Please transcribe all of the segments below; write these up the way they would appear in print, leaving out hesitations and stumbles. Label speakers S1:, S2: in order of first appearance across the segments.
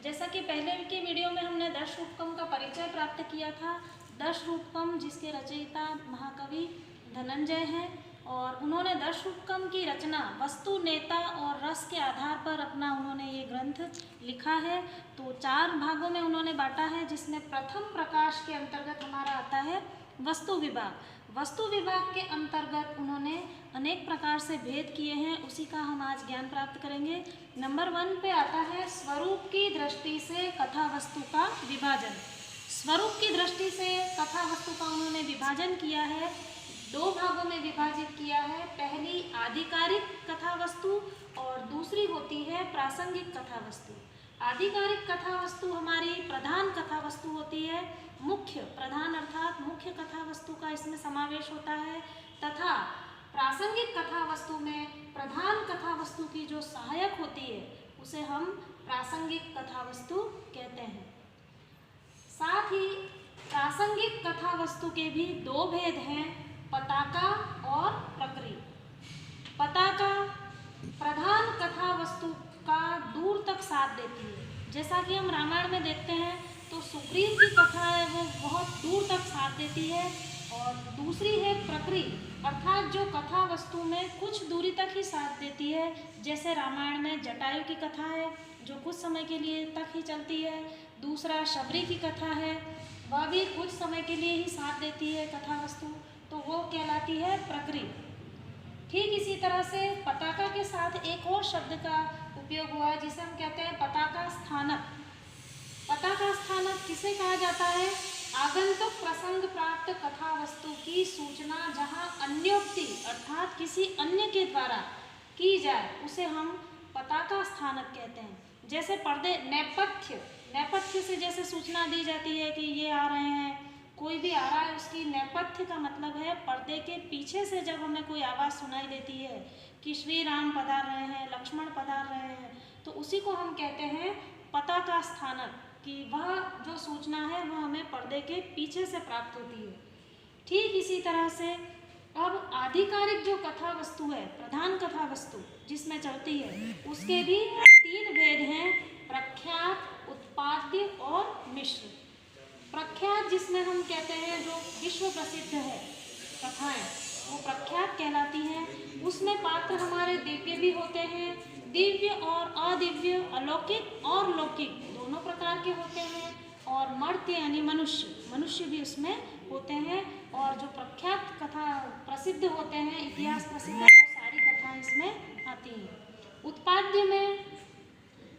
S1: जैसा कि पहले की वीडियो में हमने दशरूपकम का परिचय प्राप्त किया था। दशरूपकम जिसके रचयिता महाकवि धनंजय हैं और उन्होंने दशरूपकम की रचना वस्तु, नेता और रस के आधार पर अपना उन्होंने ये ग्रंथ लिखा है। तो 4 भागों में उन्होंने बांटा है, जिसमें प्रथम प्रकाश के अंतर्गत हमारा आता है वस्तु विभाग। वस्तु विभाग के अंतर्गत उन्होंने अनेक प्रकार से भेद किए हैं, उसी का हम आज ज्ञान प्राप्त करेंगे। नंबर 1 पे आता है स्वरूप की दृष्टि से कथा वस्तु का विभाजन। स्वरूप की दृष्टि से कथा वस्तु का उन्होंने विभाजन किया है, 2 भागों में विभाजित किया है। पहली आधिकारिक कथा वस्तु और दूसरी होती है प्रासंगिक कथा वस्तु। आधिकारिक कथा वस्तु हमारी प्रधान कथा वस्तु होती है, मुख्य प्रधान अर्थात मुख्य कथा वस्तु का इसमें समावेश होता है, तथा प्रासंगिक कथा वस्तु में प्रधान कथा वस्तु की जो सहायक होती है उसे हम प्रासंगिक कथा वस्तु कहते हैं। साथ ही प्रासंगिक कथा वस्तु के भी 2 भेद हैं, पताका और प्रक्रिया। पताका प्रधान कथा वस्तु का दूर तक साथ देती है। जैसा कि हम रामायण में देखते हैं तो सुग्रीव की कथा है वो बहुत दूर तक साथ देती है, और दूसरी है प्रक्रिया अर्थात जो कथा वस्तु में कुछ दूरी तक ही साथ देती है। जैसे रामायण में जटायु की कथा है जो कुछ समय के लिए तक ही चलती है, दूसरा शबरी की कथा है वह भी कुछ समय के लिए ही साथ देती है कथा वस्तु, तो वो कहलाती है प्रक्रिया। ठीक इसी तरह से पताका के साथ एक और शब्द का उपयोग हुआ है जिसे हम कहते हैं पताका स्थानक। पताका स्थानक किसे कहा जाता है? आगंतुक प्रसंग प्राप्त कथा वस्तु की सूचना जहाँ अन्योक्ति अर्थात किसी अन्य के द्वारा की जाए उसे हम पताका स्थानक कहते हैं। जैसे पर्दे नेपथ्य से जैसे सूचना दी जाती है कि ये आ रहे हैं, कोई भी आ रहा है, उसकी नेपथ्य का मतलब है पर्दे के पीछे से जब हमें कोई आवाज़ सुनाई देती है कि श्री राम पधार रहे हैं, लक्ष्मण पधार रहे हैं, तो उसी को हम कहते हैं पताका स्थानक, कि वह जो सूचना है वह हमें पर्दे के पीछे से प्राप्त होती है। ठीक इसी तरह से अब आधिकारिक जो कथा वस्तु है, प्रधान कथा वस्तु जिसमें चलती है, उसके भी 3 भेद हैं, प्रख्यात, उत्पाद्य और मिश्र। प्रख्यात जिसमें हम कहते हैं जो विश्व प्रसिद्ध है कथाएं वो प्रख्यात कहलाती हैं। उसमें पात्र हमारे दिव्य भी होते हैं, दिव्य और अदिव्य, अलौकिक और लौकिक दोनों प्रकार के होते हैं, और मर्त्य यानी मनुष्य भी उसमें होते हैं। और जो प्रख्यात कथा प्रसिद्ध होते हैं, इतिहास प्रसिद्ध, वो सारी कथाएं इसमें आती हैं। उत्पाद्य में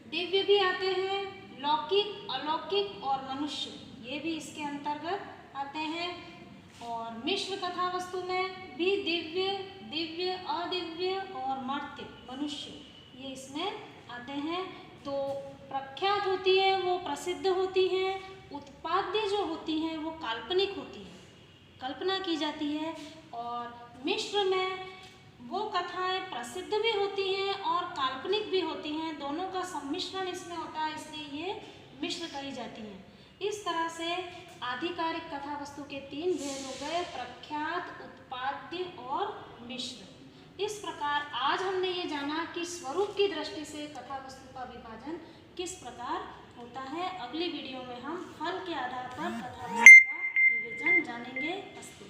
S1: दिव्य भी आते हैं, लौकिक, अलौकिक और मनुष्य ये भी इसके अंतर्गत आते हैं। और मिश्र कथा वस्तु में भी दिव्य, अदिव्य और मर्त्य, मनुष्य ये इसमें आते हैं। तो प्रख्यात होती है वो प्रसिद्ध होती हैं, उत्पाद्य जो होती हैं वो काल्पनिक होती है, कल्पना की जाती है। और मिश्र में वो कथाएं प्रसिद्ध भी होती हैं और काल्पनिक भी होती हैं, दोनों का सम्मिश्रण इसमें होता है, इसलिए ये मिश्र कही जाती हैं। इस तरह से आधिकारिक कथा वस्तु के 3 भेद हो गए, प्रख्यात, उत्पाद्य और मिश्र। इस प्रकार आज हमने ये जाना कि स्वरूप की दृष्टि से कथा वस्तु का विभाजन किस प्रकार होता है। अगली वीडियो में हम फल के आधार पर कथा वस्तु का विभाजन जानेंगे। अस्तु।